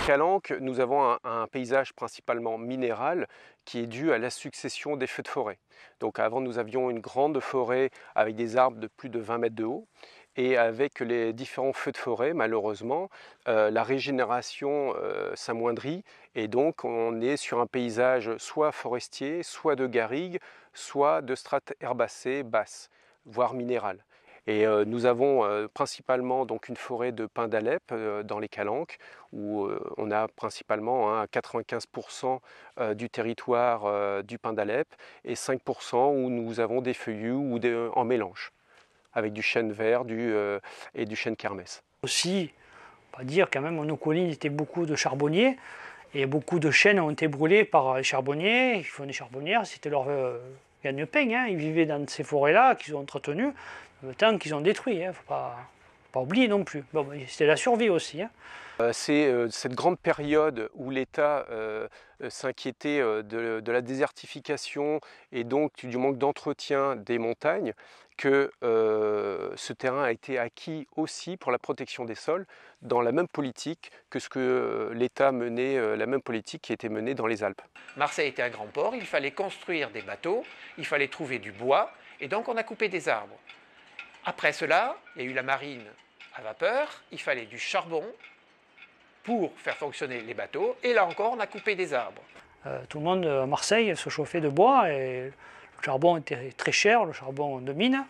Calanques, nous avons un paysage principalement minéral qui est dû à la succession des feux de forêt. Donc avant, nous avions une grande forêt avec des arbres de plus de 20 mètres de haut. Et avec les différents feux de forêt, malheureusement, la régénération s'amoindrit. Et donc, on est sur un paysage soit forestier, soit de garrigues, soit de strates herbacées basses, voire minérales. Et nous avons principalement donc une forêt de pins d'Alep dans les Calanques, où on a principalement 95% du territoire du pin d'Alep et 5% où nous avons des feuillus ou en mélange, avec du chêne vert et du chêne kermès. Aussi, on va dire quand même, nos collines étaient beaucoup de charbonniers, et beaucoup de chênes ont été brûlés par les charbonniers. Ils font des charbonnières, c'était leur gagne-pain. Hein. Ils vivaient dans ces forêts-là qu'ils ont entretenues, le temps qu'ils ont détruit. Il ne faut pas oublier non plus. Bon, c'était la survie aussi. Hein. C'est cette grande période où l'État s'inquiétait de la désertification et donc du manque d'entretien des montagnes que ce terrain a été acquis aussi pour la protection des sols dans la même politique que ce que l'État menait, la même politique qui était menée dans les Alpes. Marseille était un grand port, il fallait construire des bateaux, il fallait trouver du bois et donc on a coupé des arbres. Après cela, il y a eu la marine à vapeur, il fallait du charbon pour faire fonctionner les bateaux, et là encore, on a coupé des arbres. Tout le monde à Marseille se chauffait de bois, et le charbon était très cher, le charbon de mine.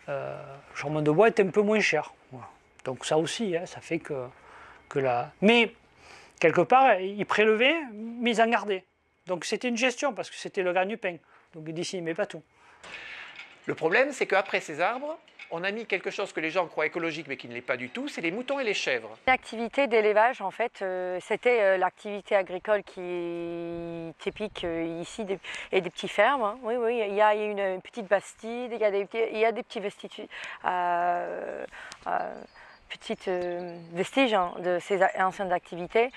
Le charbon de bois était un peu moins cher. Voilà. Donc ça aussi, hein, ça fait que la... Mais, quelque part, ils prélevaient, mais ils en gardaient. Donc c'était une gestion, parce que c'était le gagne-pain. Donc d'ici, mais pas tout. Le problème, c'est qu'après ces arbres, on a mis quelque chose que les gens croient écologique mais qui ne l'est pas du tout, c'est les moutons et les chèvres. L'activité d'élevage, en fait, c'était l'activité agricole qui est typique ici et des petits fermes. Hein. Oui, oui, il y a une petite bastide, il y a des petits vestiges, vestiges hein, de ces anciennes activités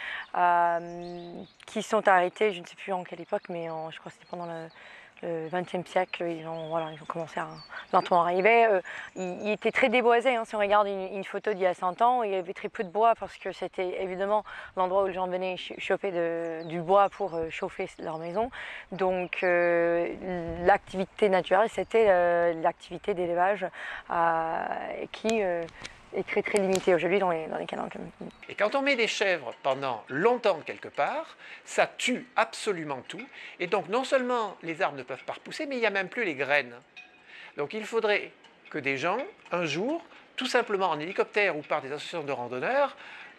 qui sont arrêtées, je ne sais plus en quelle époque, mais je crois que c'était pendant le XXe siècle, ils ont commencé à lentement arriver. Il était très déboisé, hein, si on regarde une photo d'il y a 100 ans, il y avait très peu de bois parce que c'était évidemment l'endroit où les gens venaient choper du bois pour chauffer leur maison. Donc l'activité naturelle, c'était l'activité d'élevage qui est très très limitée aujourd'hui dans les Calanques. Et quand on met des chèvres pendant longtemps quelque part, ça tue absolument tout. Et donc non seulement les arbres ne peuvent pas repousser, mais il n'y a même plus les graines. Donc il faudrait que des gens, un jour, tout simplement en hélicoptère ou par des associations de randonneurs,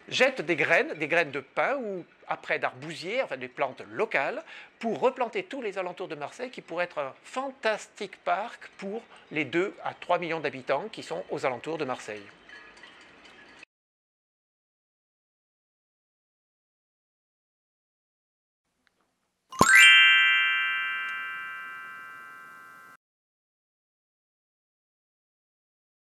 jettent des graines de pin ou après d'arbousiers, enfin des plantes locales, pour replanter tous les alentours de Marseille, qui pourrait être un fantastique parc pour les 2 à 3 millions d'habitants qui sont aux alentours de Marseille.